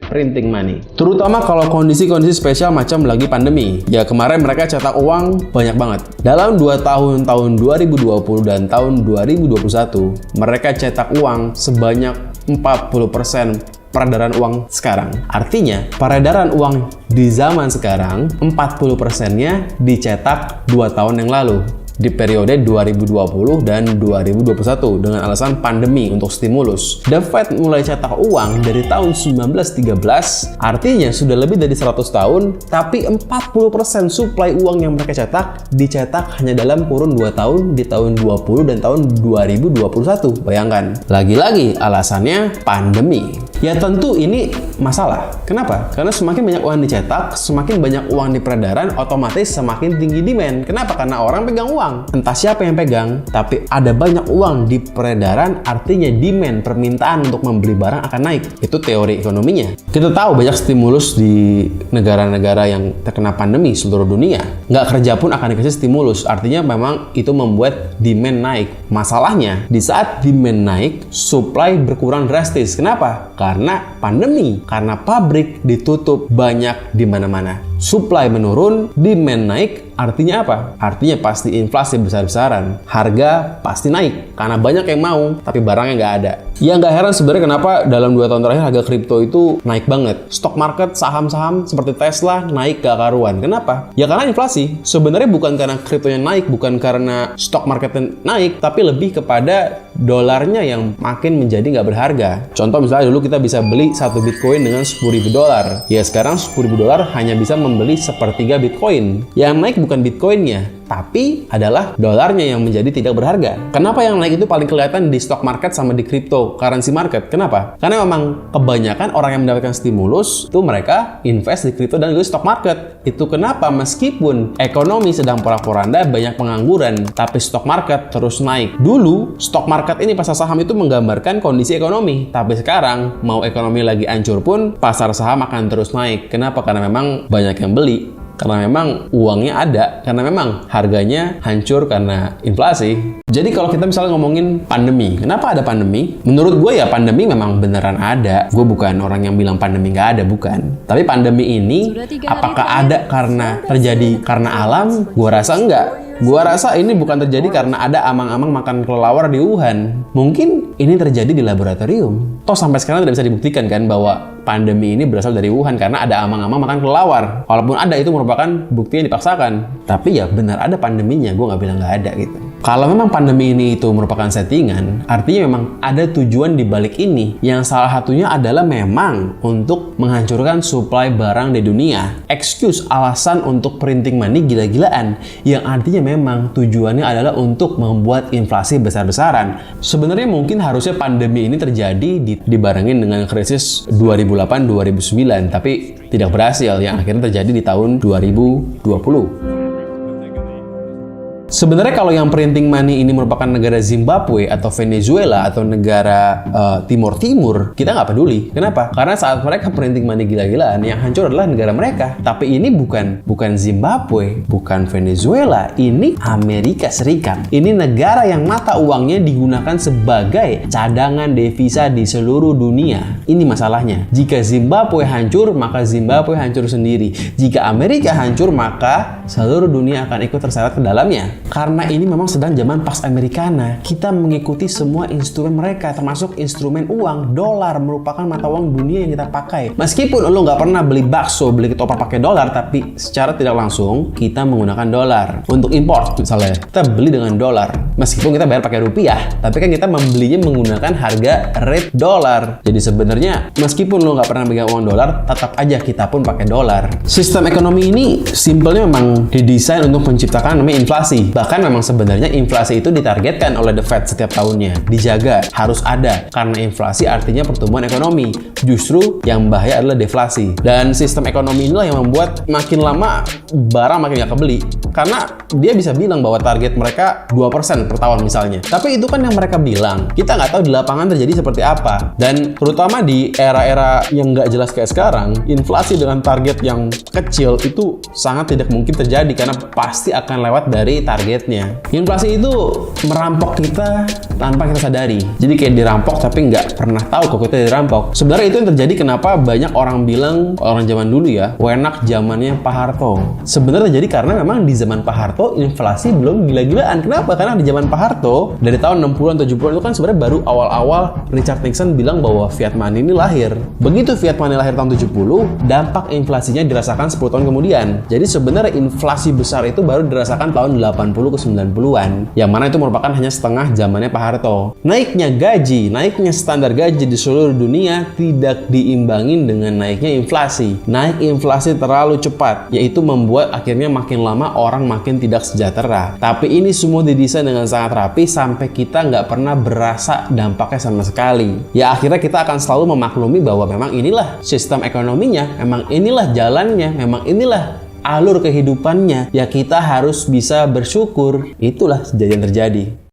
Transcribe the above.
printing money. Terutama kalau kondisi-kondisi spesial macam lagi pandemi. Ya kemarin mereka cetak uang banyak banget. Dalam 2 tahun 2020 dan tahun 2021, mereka cetak uang sebanyak 40% peredaran uang sekarang. Artinya, peredaran uang di zaman sekarang 40%-nya dicetak 2 tahun yang lalu. Di periode 2020 dan 2021 dengan alasan pandemi untuk stimulus. The Fed mulai cetak uang dari tahun 1913, artinya sudah lebih dari 100 tahun, tapi 40% suplai uang yang mereka cetak dicetak hanya dalam kurun 2 tahun di tahun 20 dan tahun 2021. Bayangkan, lagi-lagi alasannya pandemi. Ya tentu ini masalah. Kenapa? Karena semakin banyak uang dicetak, semakin banyak uang di peredaran, otomatis semakin tinggi demand. Kenapa? Karena orang pegang uang. Entah siapa yang pegang, tapi ada banyak uang di peredaran, artinya demand, permintaan untuk membeli barang akan naik. Itu teori ekonominya. Kita tahu banyak stimulus di negara-negara yang terkena pandemi seluruh dunia. Nggak kerja pun akan dikasih stimulus, artinya memang itu membuat demand naik. Masalahnya, di saat demand naik, supply berkurang drastis. Kenapa? Karena pandemi, karena pabrik ditutup banyak di mana-mana. Supply menurun, demand naik, artinya apa? Artinya pasti inflasi besar-besaran. Harga pasti naik, karena banyak yang mau, tapi barangnya nggak ada. Ya nggak heran sebenarnya kenapa dalam 2 tahun terakhir harga kripto itu naik banget. Stock market, saham-saham seperti Tesla naik gak karuan. Kenapa? Ya karena inflasi. Sebenarnya bukan karena kriptonya naik, bukan karena stock marketnya naik, tapi lebih kepada dolarnya yang makin menjadi nggak berharga. Contoh misalnya dulu kita bisa beli 1 Bitcoin dengan $10.000. Ya sekarang $10.000 hanya bisa membeli sepertiga Bitcoin. Yang naik bukan Bitcoinnya, tapi adalah dolarnya yang menjadi tidak berharga. Kenapa yang naik itu paling kelihatan di stock market sama di cryptocurrency market? Kenapa? Karena memang kebanyakan orang yang mendapatkan stimulus itu mereka invest di crypto dan juga stock market. Itu kenapa meskipun ekonomi sedang porak-poranda, banyak pengangguran, tapi stock market terus naik. Dulu stock market ini, pasar saham itu menggambarkan kondisi ekonomi, tapi sekarang mau ekonomi lagi hancur pun pasar saham akan terus naik. Kenapa? Karena memang banyak yang beli. Karena memang uangnya ada, karena memang harganya hancur karena inflasi. Jadi kalau kita misalnya ngomongin pandemi, kenapa ada pandemi? Menurut gue ya pandemi memang beneran ada. Gue bukan orang yang bilang pandemi nggak ada, bukan. Tapi pandemi ini apakah ada karena terjadi karena alam? Gue rasa enggak. Gua rasa ini bukan terjadi karena ada amang-amang makan kelelawar di Wuhan. Mungkin ini terjadi di laboratorium. Toh sampai sekarang tidak bisa dibuktikan kan bahwa pandemi ini berasal dari Wuhan karena ada amang-amang makan kelelawar. Walaupun ada, itu merupakan bukti yang dipaksakan. Tapi ya benar ada pandeminya, gue nggak bilang nggak ada gitu. Kalau memang pandemi ini itu merupakan settingan, artinya memang ada tujuan di balik ini. Yang salah satunya adalah memang untuk menghancurkan supply barang di dunia. Excuse, alasan untuk printing money gila-gilaan. Yang artinya memang tujuannya adalah untuk membuat inflasi besar-besaran. Sebenarnya mungkin harusnya pandemi ini terjadi dibarengin dengan krisis 2008-2009, tapi tidak berhasil, yang akhirnya terjadi di tahun 2020. Sebenarnya kalau yang printing money ini merupakan negara Zimbabwe atau Venezuela atau negara Timur Timur, kita nggak peduli. Kenapa? Karena saat mereka printing money gila-gilaan, yang hancur adalah negara mereka. Tapi ini bukan Zimbabwe, bukan Venezuela, ini Amerika Serikat. Ini negara yang mata uangnya digunakan sebagai cadangan devisa di seluruh dunia. Ini masalahnya. Jika Zimbabwe hancur, maka Zimbabwe hancur sendiri. Jika Amerika hancur, maka seluruh dunia akan ikut terseret ke dalamnya. Karena ini memang sedang zaman Pax Americana. Kita mengikuti semua instrumen mereka, termasuk instrumen uang. Dolar merupakan mata uang dunia yang kita pakai. Meskipun lo nggak pernah beli bakso, beli ketoprak pakai dolar, tapi secara tidak langsung kita menggunakan dolar. Untuk impor misalnya, kita beli dengan dolar. Meskipun kita bayar pakai rupiah, tapi kan kita membelinya menggunakan harga rate dolar. Jadi sebenarnya meskipun lo nggak pernah pegang uang dolar, tetap aja kita pun pakai dolar. Sistem ekonomi ini simpelnya memang didesain untuk menciptakan namanya inflasi. Bahkan memang sebenarnya inflasi itu ditargetkan oleh The Fed setiap tahunnya. Dijaga, harus ada. Karena inflasi artinya pertumbuhan ekonomi. Justru yang bahaya adalah deflasi. Dan sistem ekonomi inilah yang membuat makin lama barang makin gak kebeli. Karena dia bisa bilang bahwa target mereka 2% per tahun misalnya. Tapi itu kan yang mereka bilang. Kita nggak tahu di lapangan terjadi seperti apa. Dan terutama di era-era yang nggak jelas kayak sekarang, inflasi dengan target yang kecil itu sangat tidak mungkin terjadi. Karena pasti akan lewat dari target targetnya. Inflasi itu merampok kita tanpa kita sadari. Jadi kayak dirampok tapi nggak pernah tahu kok kita dirampok. Sebenarnya itu yang terjadi kenapa banyak orang bilang, orang zaman dulu ya, enak zamannya Pak Harto. Sebenarnya terjadi karena memang di zaman Pak Harto inflasi belum gila-gilaan. Kenapa? Karena di zaman Pak Harto dari tahun 60-an 70-an itu kan sebenarnya baru awal-awal Richard Nixon bilang bahwa fiat money ini lahir. Begitu fiat money lahir tahun 70, dampak inflasinya dirasakan 10 tahun kemudian. Jadi sebenarnya inflasi besar itu baru dirasakan tahun 80 ke 90-an. Yang mana itu merupakan hanya setengah zamannya Pak Harto. Naiknya gaji, naiknya standar gaji di seluruh dunia tidak diimbangin dengan naiknya inflasi. Naik inflasi terlalu cepat, yaitu membuat akhirnya makin lama orang makin tidak sejahtera. Tapi ini semua didesain dengan sangat rapi sampai kita nggak pernah berasa dampaknya sama sekali. Ya akhirnya kita akan selalu memaklumi bahwa memang inilah sistem ekonominya, memang inilah jalannya, memang inilah alur kehidupannya. Ya kita harus bisa bersyukur. Itulah kejadian terjadi.